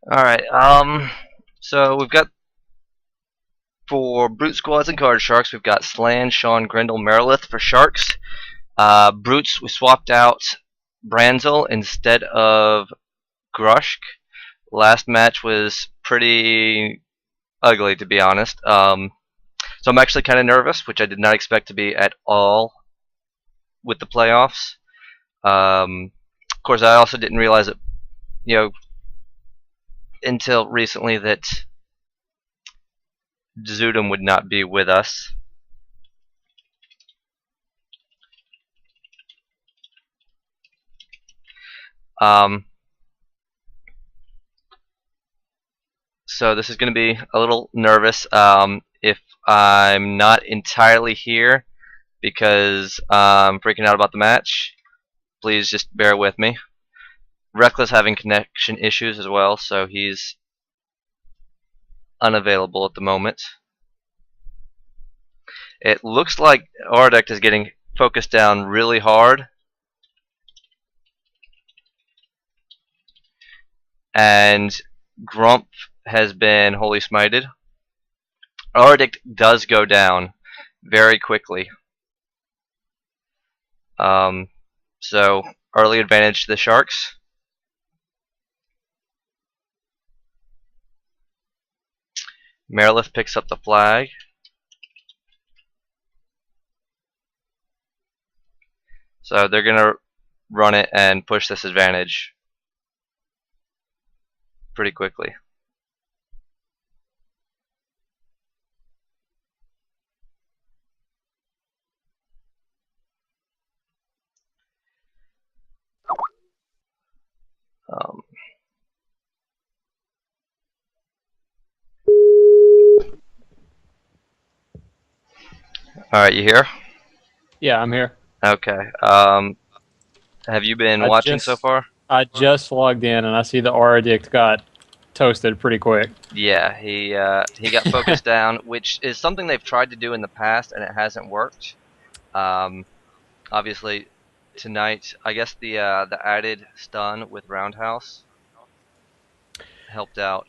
All right. So we've got for brute squads and card sharks, we've got Slann, Shawn, Grendel, Merilith for sharks. Brutes, we swapped out Branzol instead of Grushk. Last match was pretty ugly, to be honest. So I'm actually kind of nervous, which I did not expect to be at all with the playoffs. Of course, I also didn't realize it, you know, until recently that Zudum would not be with us. Um, so this is going to be a little nervous if I'm not entirely here because I'm freaking out about the match. Please just bear with me. Reckless having connection issues as well, so he's unavailable at the moment. It looks like Auorodict is getting focused down really hard. And Grumf has been holy smited. Auorodict does go down very quickly. So early advantage to the Sharks. Merilith picks up the flag. So they're going to run it and push this advantage pretty quickly. Alright, you here? Yeah, I'm here. Okay. Have you been I watching so just far? I just logged in and I see the Auorodict got toasted pretty quick. Yeah, he got focused down, which is something they've tried to do in the past and it hasn't worked. Obviously, tonight, I guess the added stun with Roundhouse helped out.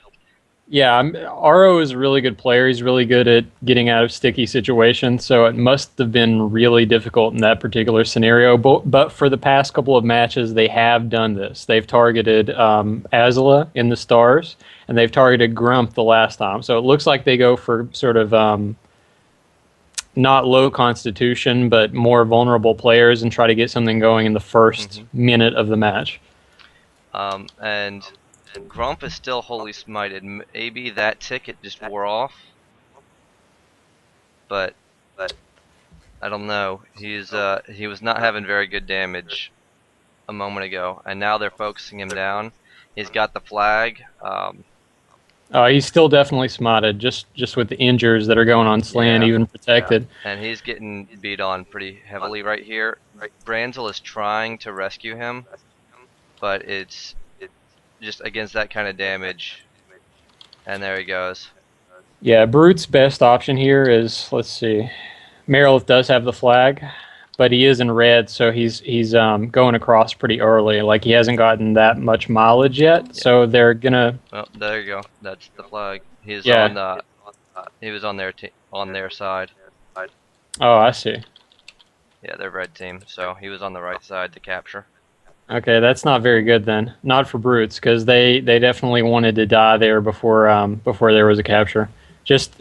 Yeah, Aro is a really good player. He's really good at getting out of sticky situations, so it must have been really difficult in that particular scenario. But for the past couple of matches, they have done this. They've targeted Azula in the stars, and they've targeted Grump the last time. So it looks like they go for sort of not low constitution, but more vulnerable players and try to get something going in the first minute of the match. And Grump is still holy smited. Maybe that ticket just wore off, but I don't know. He was not having very good damage a moment ago, and now they're focusing him down. He's got the flag. He's still definitely smitted, just with the injures that are going on Slann, Yeah, even protected. and he's getting beat on pretty heavily right here. Branzol is trying to rescue him, but it's just against that kind of damage. And there he goes. Yeah, Brute's best option here is, let's see, Merilith does have the flag, but he is in red, so he's going across pretty early. Like, he hasn't gotten that much mileage yet, yeah. So they're gonna. Oh, there you go. That's the flag. He's yeah. on the. He was on their side. Oh, I see. Yeah, they're red team, so he was on the right side to capture. Okay, that's not very good then. Not for Brutes, because they definitely wanted to die there before there was a capture. Just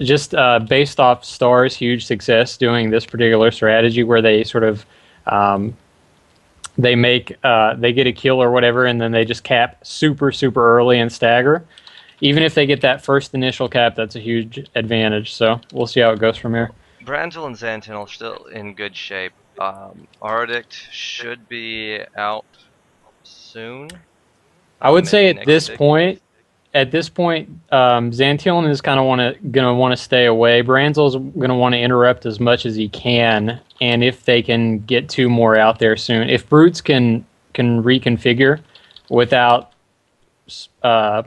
based off Star's huge success doing this particular strategy, where they sort of they get a kill or whatever, and then they just cap super early and stagger. Even if they get that first initial cap, that's a huge advantage. So we'll see how it goes from here. Branzol and Xantiln are still in good shape. Auorodict should be out soon. I would say at this point, Xantiln is kind of gonna want to stay away. Branzol's gonna want to interrupt as much as he can, and if they can get two more out there soon, if Brutes can reconfigure without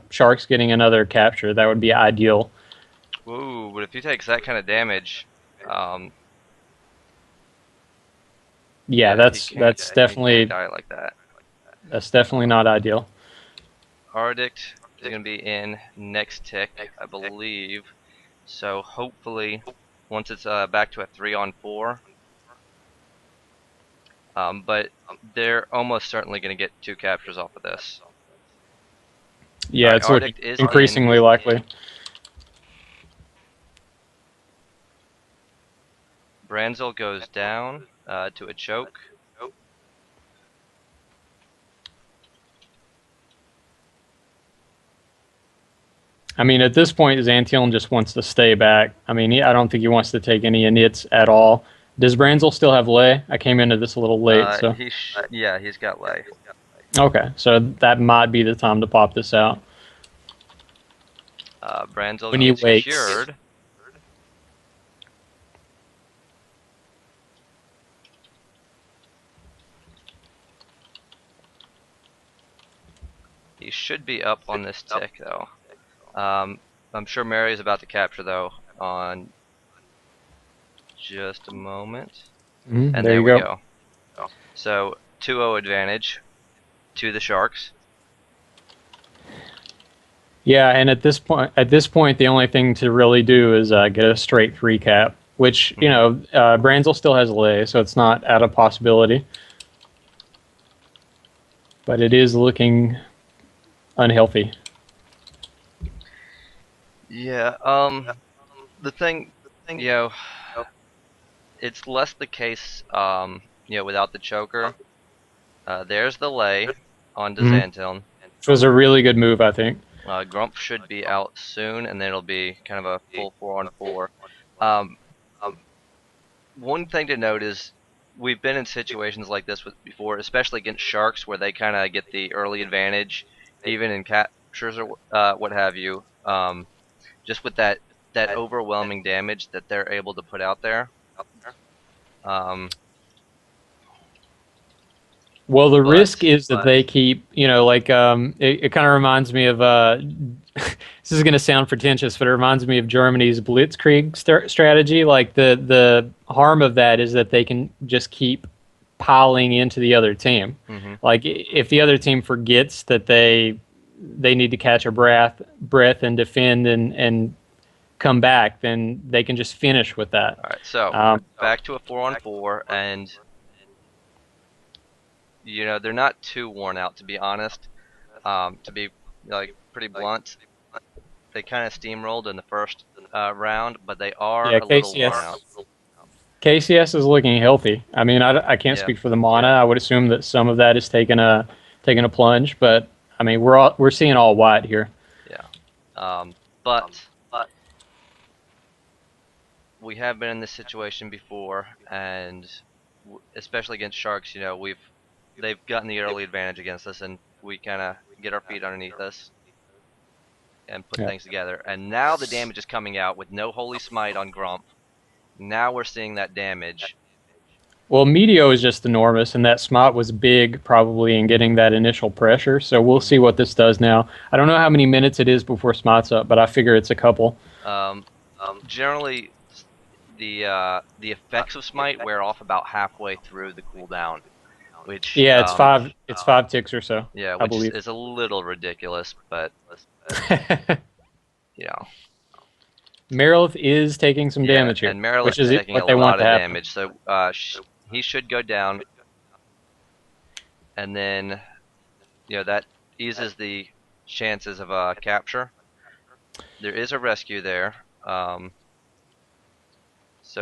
Sharks getting another capture, that would be ideal. Ooh, but if he takes that kind of damage, yeah, that's definitely die like that. That's definitely not ideal. Auorodict is going to be in next tick, I believe. So hopefully, once it's back to a 3-on-4, but they're almost certainly going to get 2 captures off of this. Yeah, Right, it's looking Auorodict is increasingly likely. Branzol goes down to a choke. I mean, at this point, Xantiln just wants to stay back. I mean, I don't think he wants to take any inits at all. Does Branzol still have lay? I came into this a little late, so... Yeah, he's got lay. Okay, so that might be the time to pop this out. Branzol When he gets wakes. cured. He should be up on this tick, though. I'm sure Mary is about to capture, though, on just a moment. And there we go. So, 2-0 advantage to the Sharks. Yeah, and at this point, the only thing to really do is get a straight 3 cap, which, you know, Branzol still has lay, so it's not out of possibility. But it is looking unhealthy. Yeah, the thing, you know, it's less the case, you know, without the choker. There's the lay on Xantiln. Which was a really good move, I think. Grumf should be out soon, and then it'll be kind of a full 4-on-4. One thing to note is we've been in situations like this before, especially against Sharks, where they kind of get the early advantage, even in captures or what have you. Just with that overwhelming damage that they're able to put out there. Well, the risk is that they keep, you know, like, it kind of reminds me of, this is going to sound pretentious, but it reminds me of Germany's Blitzkrieg strategy. Like, the harm of that is that they can just keep piling into the other team. Like, if the other team forgets that they need to catch a breath and defend and come back, then they can just finish with that. All right, so back to a 4-on-4, and you know, they're not too worn out, to be honest. To be like pretty blunt, they kind of steamrolled in the first round, but they are a little worn out. KCS is looking healthy. I mean, I can't speak for the mana. I would assume that some of that is taking a plunge, but I mean, we're seeing all white here. Yeah, but we have been in this situation before, and especially against Sharks, you know, they've gotten the early advantage against us, and we kind of get our feet underneath us and put things together. And now the damage is coming out with no Holy Smite on Grumf. Now we're seeing that damage. Well, Meteo is just enormous, and that Smite was big probably in getting that initial pressure, so we'll see what this does now. I don't know how many minutes it is before Smite's up, but I figure it's a couple. Generally, the effects of Smite wear off about halfway through the cooldown. Which, yeah, it's five ticks or so. Yeah, which is a little ridiculous, but you know. Merilith is taking some damage here, and Merilith which is taking what a they want lot to of happen. damage. So he should go down, and then you know that eases the chances of a capture. There is a rescue there, so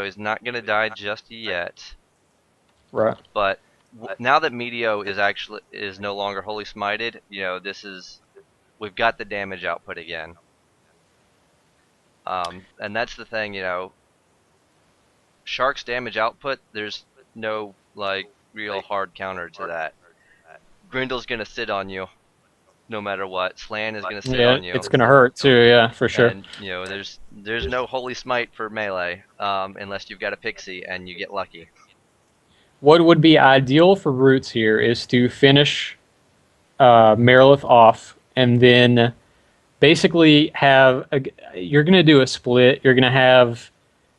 he's not going to die just yet. Right. But now that Meteo is no longer Holy Smited, you know, we've got the damage output again. And that's the thing, you know, Shark's damage output, there's no like real hard counter to that. Grendel's gonna sit on you no matter what. Slann is gonna sit on you. It's gonna hurt too, yeah, for sure. And you know, there's no Holy Smite for melee, unless you've got a pixie and you get lucky. What would be ideal for Roots here is to finish Merilith off, and then basically you're going to do a split. You're going to have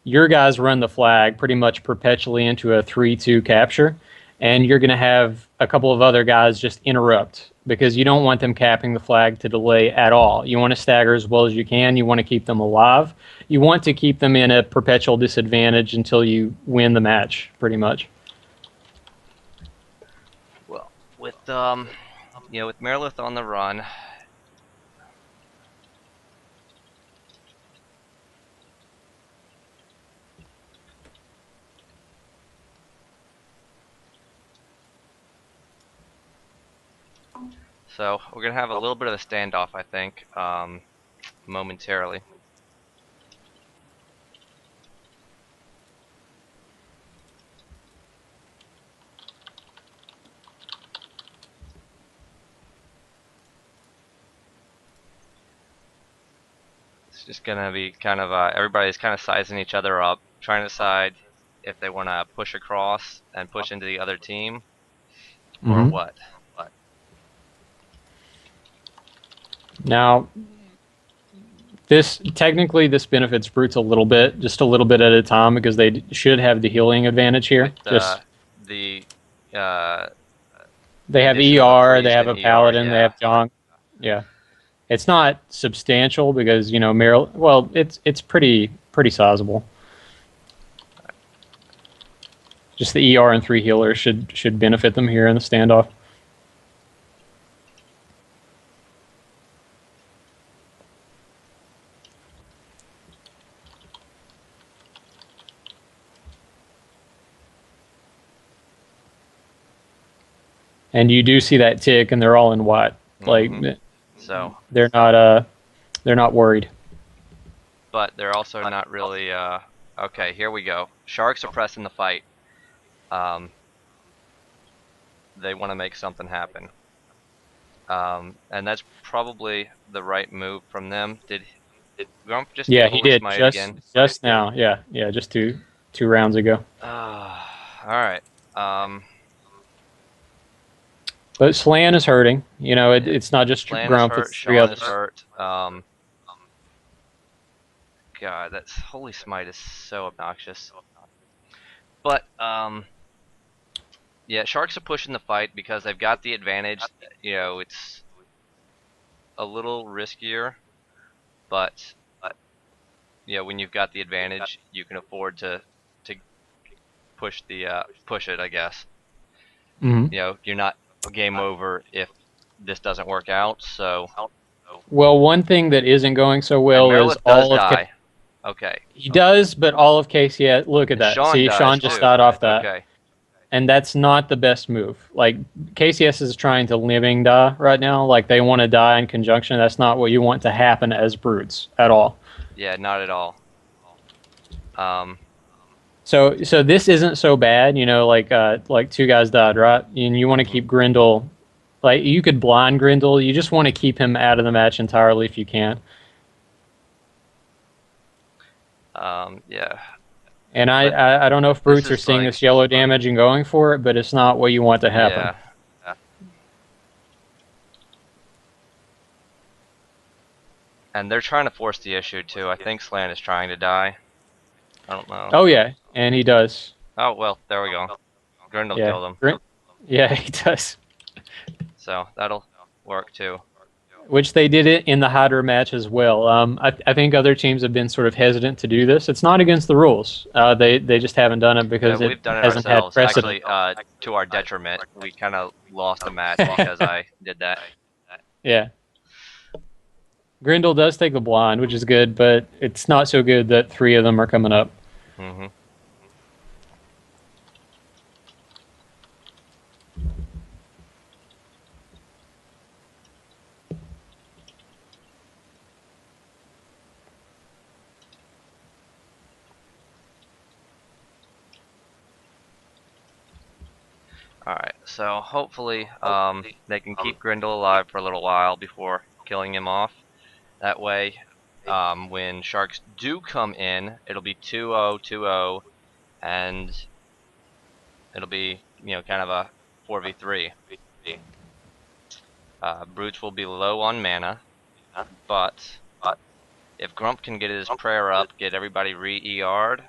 your guys run the flag pretty much perpetually into a 3-2 capture, and you're going to have a couple of other guys just interrupt, because you don't want them capping the flag to delay at all. You want to stagger as well as you can. You want to keep them alive. You want to keep them in a perpetual disadvantage until you win the match, pretty much. Well, with with Merilith on the run, so we're gonna have a little bit of a standoff, I think, momentarily. It's just gonna be kind of everybody's kind of sizing each other up, trying to decide if they want to push across and push into the other team, or what. Now, this benefits brutes a little bit, just a little bit at a time, because they should have the healing advantage here. They have ER, they have a paladin, they have John. Yeah, it's not substantial because Meryl. Well, it's pretty sizable. Just the ER and 3 healers should benefit them here in the standoff. And you do see that tick, and they're all in white. Like, so they're not worried. But they're also not really. Okay, here we go. Sharks are pressing the fight. They want to make something happen. And that's probably the right move from them. Did Grumf just? Yeah, he did just now. Yeah, just two rounds ago. All right. But Slann is hurting. It's not just Grumf. It's 3 others. Shawn is hurt. God, that Holy Smite is so obnoxious. But yeah, Sharks are pushing the fight because they've got the advantage. It's a little riskier, but when you've got the advantage, you can afford to push it, I guess. You're not game over if this doesn't work out. So, well, one thing that isn't going so well is all of okay. He does, but all of KCS. Look at that. See, Shawn just died off that. Okay. And that's not the best move. Like, KCS is trying to living die right now. Like, they want to die in conjunction. That's not what you want to happen as brutes at all. Yeah, not at all. So this isn't so bad, like 2 guys died, right? And you want to keep Grendel, like, you could blind Grendel. You just want to keep him out of the match entirely if you can. Yeah. And I don't know if brutes are seeing this yellow damage and going for it, but it's not what you want to happen. Yeah. And they're trying to force the issue too. I think Slann is trying to die. I don't know. Oh yeah, and he does. Oh well, there we go. Grendel killed him. Yeah, he does. So that'll work too. Which they did it in the Hydra match as well. I think other teams have been sort of hesitant to do this. It's not against the rules. They just haven't done it because it hasn't had precedent. Actually, to our detriment, we kind of lost the match because I did that. Yeah. Grendel does take the blind, which is good, but it's not so good that 3 of them are coming up. Alright, so hopefully they can keep Grendel alive for a little while before killing him off. That way, when Sharks do come in, it'll be 2-0, 2-0, and it'll be, kind of a 4v3. Brutes will be low on mana, but if Grumf can get his prayer up, get everybody re-ER'd,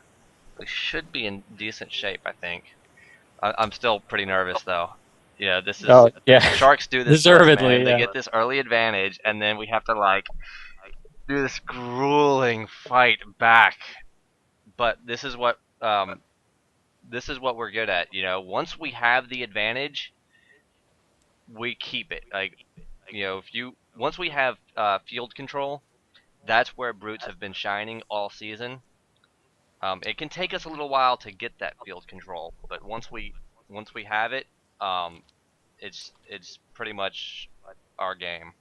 we should be in decent shape, I think. I'm still pretty nervous though. You know, this is yeah, Sharks do this to us, deservedly. man. They Yeah. get this early advantage, and then we have to like do this grueling fight back. But this is what we're good at. You know, once we have the advantage, we keep it. Like, you know, once we have field control, that's where brutes have been shining all season. It can take us a little while to get that field control, but once we have it, it's pretty much our game.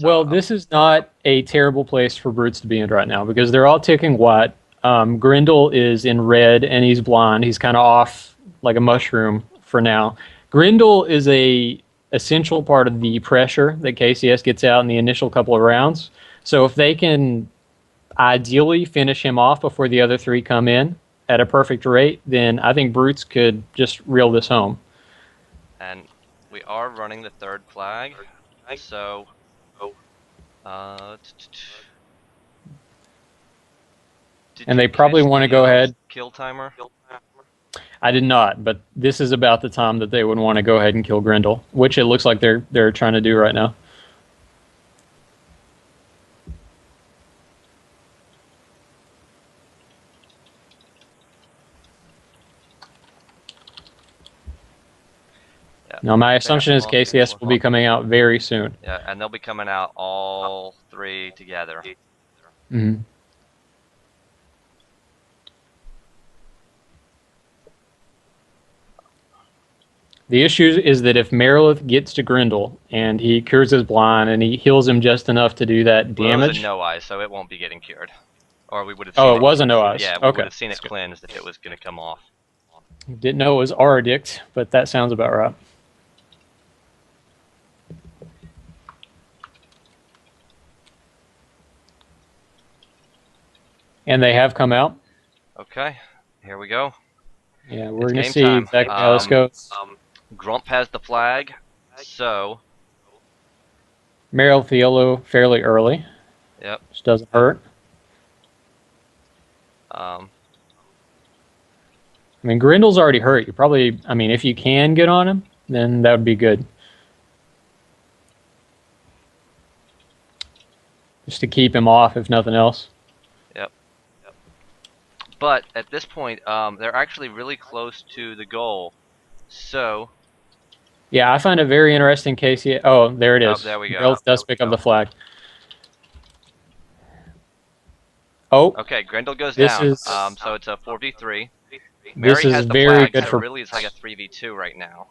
Well, So this is not a terrible place for brutes to be in right now because they're all ticking white. Grendel is in red and he's blind. He's kind of off like a mushroom for now. Grendel is a essential part of the pressure that KCS gets out in the initial couple of rounds. So if they can ideally finish him off before the other three come in at a perfect rate, then I think brutes could just reel this home. and we are running the third flag, so did And you they probably catch want to the go ahead. kill timer? I did not, but this is about the time that they would want to go ahead and kill Grendel, which it looks like they're trying to do right now. Yeah. Now, my assumption is KCS will be coming out very soon. Yeah, and they'll be coming out all three together. Mm-hmm. The issue is that if Merilith gets to Grendel and he cures his blind and he heals him just enough to do that Well, it was damage. a no eyes, so it won't be getting cured. Or we would have seen Oh, it was a no eyes. Yeah, we Okay. would have seen it cleansed if it was going to come off. Didn't know it was Auorodict, but that sounds about right. And they have come out. Okay, here we go. Yeah, we're It's going to game see time. exactly how this goes. Grumf has the flag, so Merilith yellow fairly early, yep. which doesn't hurt. I mean, Grendel's already hurt. You probably, I mean, if you can get on him, then that would be good. Just to keep him off, if nothing else. Yep. But at this point, they're actually really close to the goal. So yeah, I find it very interesting. Casey, oh, there it is. Oh, there we go. Merilith does pick up the flag. Oh, okay, Grendel goes this down. is So it's a 4v3. this Mary is has the very flag, good so for. really it's like a 3v2 right now.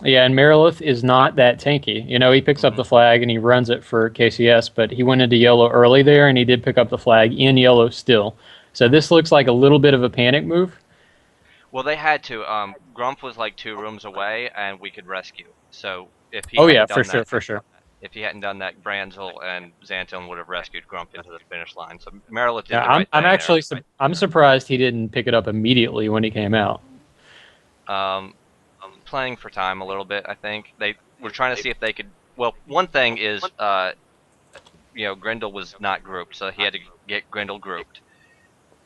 Yeah, and Merilith is not that tanky. You know, he picks up the flag and he runs it for KCS, but he went into yellow early there, and he did pick up the flag in yellow still. So this looks like a little bit of a panic move. Well, they had to. Grumf was like 2 rooms away, and we could rescue. So if he Oh hadn't yeah, done for sure. If he hadn't done that, Branzol and Xantiln would have rescued Grumf into the finish line. So Merilith did Yeah, the right I'm thing actually I'm surprised he didn't pick it up immediately when he came out. I'm playing for time a little bit. I think they were trying to see if they could. Well, one thing is, you know, Grendel was not grouped, so he had to get Grendel grouped.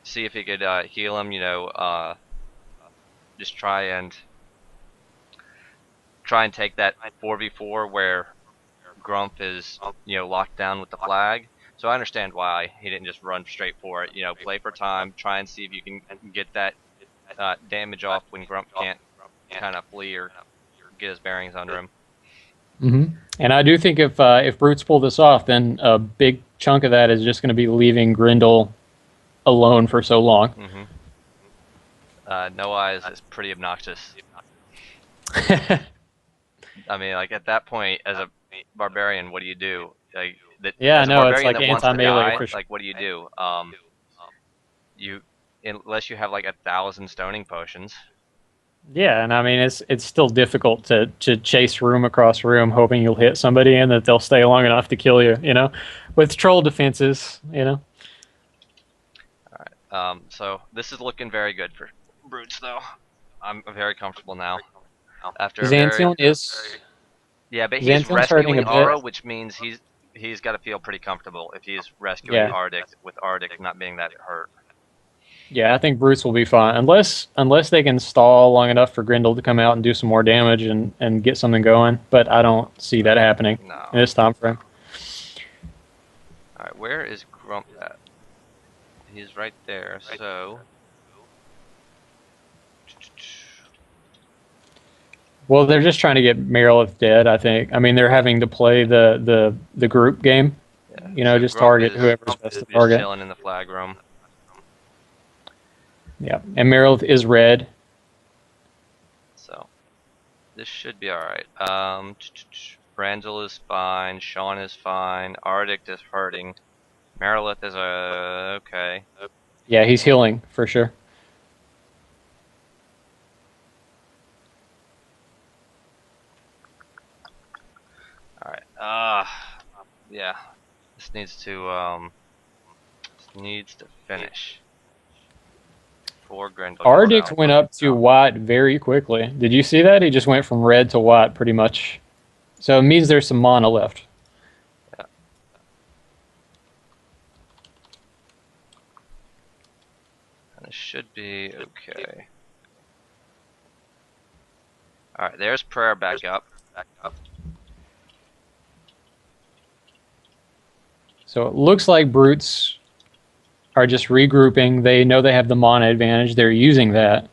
See if he could heal him. You know, just try and take that 4v4 where Grumf is, you know, locked down with the flag. So I understand why he didn't just run straight for it. You know, play for time, try and see if you can get that damage off when Grumf can't kind of flee or get his bearings under him. Mm-hmm. And I do think if brutes pull this off, then a big chunk of that is just going to be leaving Grendel alone for so long. No eyes is pretty obnoxious. I mean, like at that point, as a barbarian, what do you do? Like, yeah, as a no, it's barbarian like that wants to anti-melee die, for sure. like what do? You unless you have like 1,000 stoning potions. Yeah, and I mean it's still difficult to chase room across room, hoping you'll hit somebody and that they'll stay long enough to kill you. You know, with troll defenses, you know. All right. So this is looking very good for brutes, though. I'm very comfortable now. After Xantiln is. Yeah, but he's Xantiln's hurting rescuing a bit. Aura, which means he's got to feel pretty comfortable if he's rescuing Auorodict, with Auorodict not being that hurt. Yeah, I think Brutes will be fine unless they can stall long enough for Grendel to come out and do some more damage and get something going. But I don't see that happening No. in this time frame. Alright, where is Grumf at? He's right there, so... Well, they're just trying to get Merilith dead, I think. I mean, they're having to play the group game. Yeah, You know, so just Grumf target is whoever's best to just target. chilling in the flag room. Yeah, and Merilith is red. So, this should be alright. Branzol is fine, Shawn is fine, Auorodict is hurting. Merilith is okay. Yeah, he's healing for sure. Alright. Yeah. This needs to finish. For Grendel gets Auorodict out. went up to white very quickly. Did you see that? He just went from red to white pretty much. So it means there's some mana left. Yeah. And it should be okay. Alright, there's prayer back up. So it looks like Brutes are just regrouping. They know they have the mana advantage. They're using that.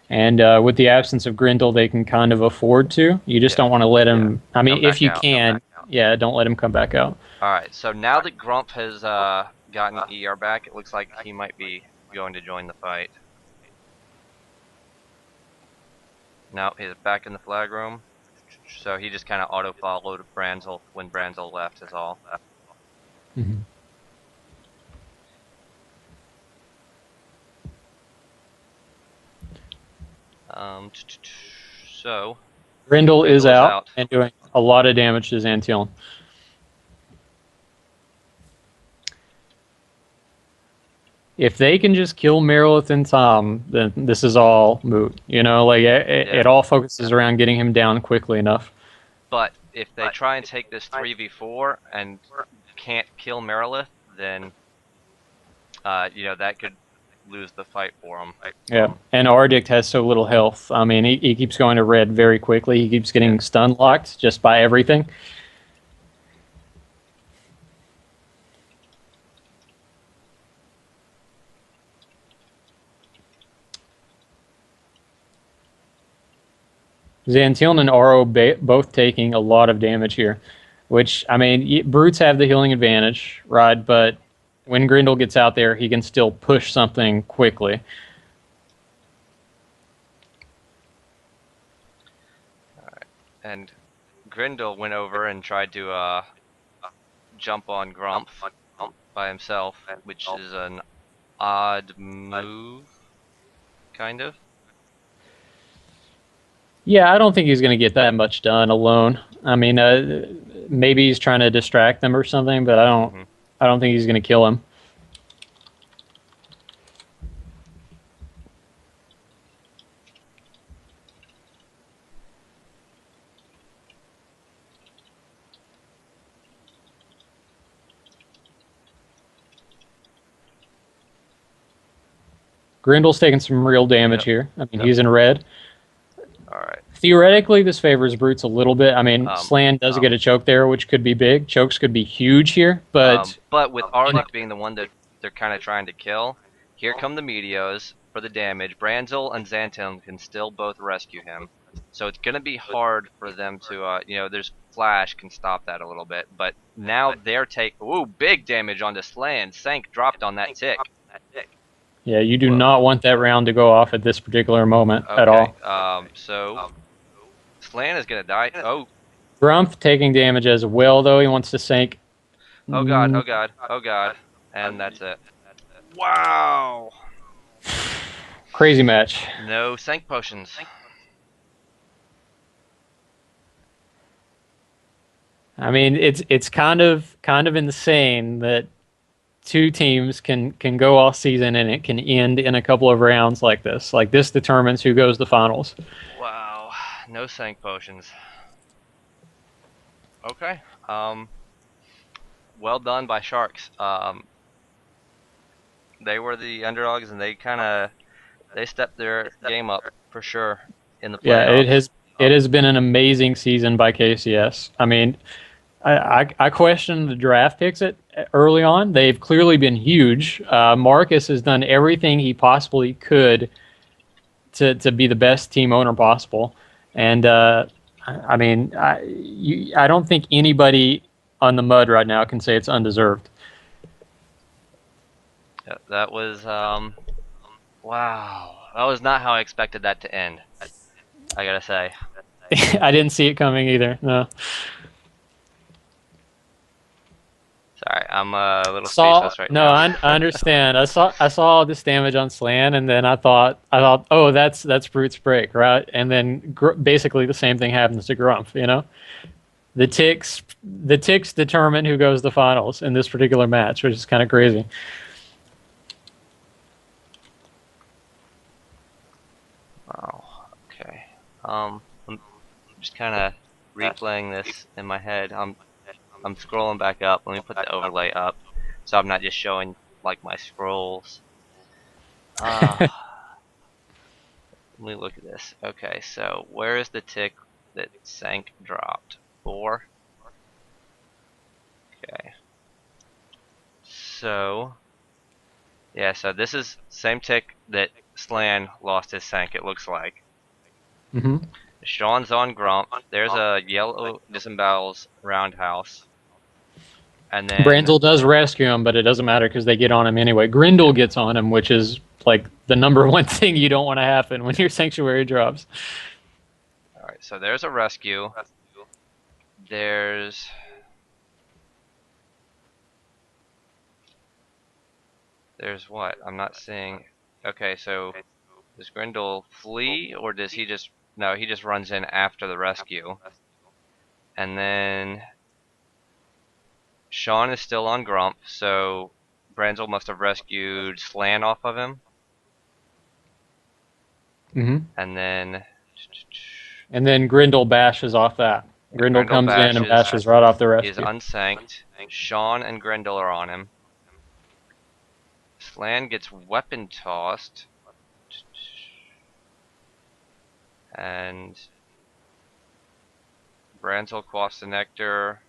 And with the absence of Grendel, they can kind of afford to. You just don't want to let him... I mean, if you can, yeah, don't let him come back out. Alright, so now that Grumf has gotten ER back, it looks like he might be going to join the fight. Now he's back in the flag room. So he just kind of auto-followed Branzol when Branzol left is all. Mm-hmm. So Grendel is out and doing a lot of damage to Xantiln. If they can just kill Merilith in time, then this is all moot. You know, like it all focuses around getting him down quickly enough. But if they try and take this 3v4 and can't kill Merilith, then you know, that could lose the fight for him. Yeah, and Auorodict has so little health. I mean, he keeps going to red very quickly. He keeps getting stun locked just by everything. Xantiln and Auorodict both taking a lot of damage here, which, I mean, Brutes have the healing advantage, right? But when Grendel gets out there, he can still push something quickly. Alright. And Grendel went over and tried to jump on Grumf by himself, which is an odd move, kind of. Yeah, I don't think he's going to get that much done alone. I mean, maybe he's trying to distract them or something, but I don't think he's going to kill him. Grendel's taking some real damage here. I mean, he's in red. Alright. Theoretically, this favors Brutes a little bit. I mean, Slann does get a choke there, which could be big. Chokes could be huge here, but... but with Auorodict being the one that they're kind of trying to kill, here come the Meteos for the damage. Branzol and Xantiln can still both rescue him. So it's going to be hard for them to, you know, there's Flash can stop that a little bit. But now they're ooh, big damage onto Slann. Sank dropped on that tick. Yeah, you do not want that round to go off at this particular moment at all. So Slann is going to die. Oh. Grumf taking damage as well, though. He wants to sink. Oh god, oh god, oh god. And that's it. Wow. Crazy match. No sank potions. I mean, it's kind of insane that two teams can go all season and it can end in a couple of rounds like this. Like, this determines who goes to the finals. Wow. No sank potions. Okay. Well done by Sharks. They were the underdogs, and they stepped their game up for sure in the Yeah, playoffs. it has been an amazing season by KCS. I mean, I question the draft picks early on. They've clearly been huge. Marcus has done everything he possibly could to be the best team owner possible, and I mean, I don't think anybody on the mud right now can say it's undeserved. Yeah, that was wow. That was not how I expected that to end. I gotta say. I didn't see it coming either. No. Sorry, I'm a little Saw speechless right no, now. I understand. I saw all this damage on Slann, and then I thought, oh, that's Brute's break, right? And then basically the same thing happens to Grumf. You know, the ticks determine who goes to finals in this particular match, which is kind of crazy. Wow. Okay. I'm just kind of replaying this in my head. I'm scrolling back up. Let me put the overlay up, so I'm not just showing like my scrolls. Uh, Let me look at this. Okay, so where is the tick that sank dropped? 4. Okay. So yeah, so this is same tick that Slann lost his sank. It looks like. Hmm. Shawn's on Grump. There's a yellow disembowels roundhouse, and then Branzol does rescue him, but it doesn't matter because they get on him anyway. yeah. Grendel gets on him, which is like the number one thing you don't want to happen when your sanctuary drops. All right, so there's a rescue. There's what? I'm not seeing. Okay, so does Grendel flee, or does he just? No, he just runs in after the rescue. And then Shawn is still on Grump, so Branzol must have rescued Slann off of him. Hmm. And then And then Grendel bashes off that. Grendel Grendel comes in and bashes. bashes right off the He is rescue. unsanked. Shawn and Grendel are on him. Slann gets weapon tossed. And Branzol quaffs the nectar.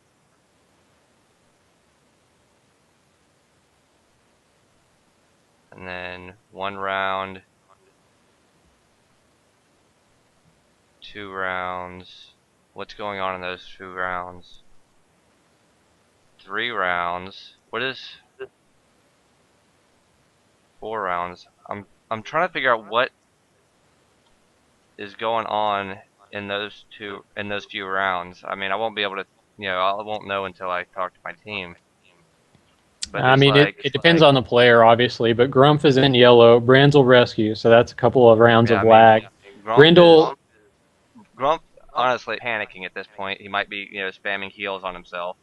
And then 1 round, 2 rounds. What's going on in those 2 rounds? 3 rounds. What is 4 rounds? I'm trying to figure out what is going on in those few rounds. I mean, I won't be able to, I won't know until I talk to my team. But I it's mean, like, it depends on the player, obviously, but Grumf is in yellow. Branzol rescue, so that's a couple of rounds yeah, of I mean, lag. Grump Grendel, Grump honestly panicking at this point. He might be, spamming heals on himself.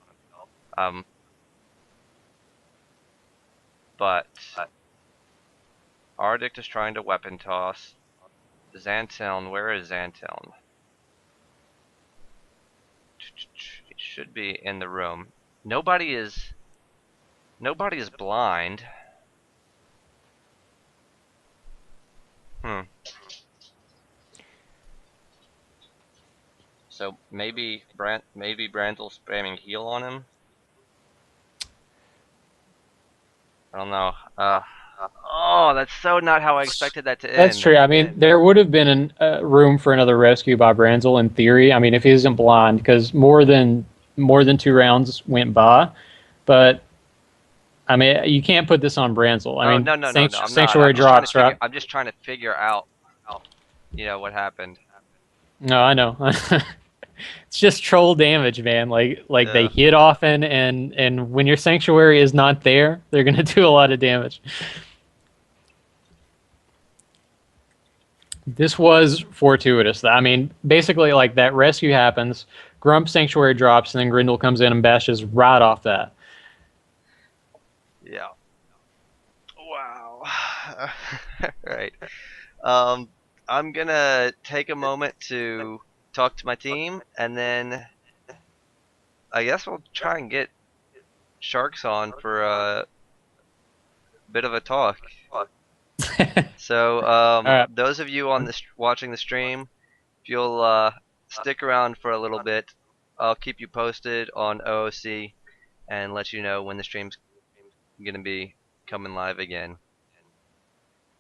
Um, but Auorodict is trying to weapon toss. Xantiln, where is Xantiln? He should be in the room. Nobody is blind. Hmm. So maybe Branzel's spamming heal on him. I don't know. Oh, that's so not how I expected that to that's end. true. I mean, there would have been room for another rescue by Branzol in theory. I mean, if he isn't blind, because more than 2 rounds went by. But I mean, you can't put this on Branzol. I Oh, mean, no, no, no, no. I'm not. sanctuary drops, right? I'm just trying to figure out, what happened. No, I know. It's just troll damage, man. Like they Yeah. hit often, and when your sanctuary is not there, they're gonna do a lot of damage. This was fortuitous. I mean, basically, like that rescue happens, Grump sanctuary drops, and then Grindel comes in and bashes right off that. Yeah. Wow. Right. Um, I'm gonna take a moment to talk to my team, and then I guess we'll try and get Sharks on for bit of a talk. So, right. those of you on watching the stream, if you'll stick around for a little bit, I'll keep you posted on OOC and let you know when the stream's gonna be coming live again.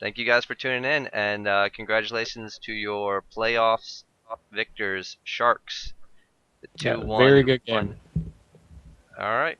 Thank you guys for tuning in, and congratulations to your playoffs victors, Sharks. The Yeah, 2-1. very good game. All right.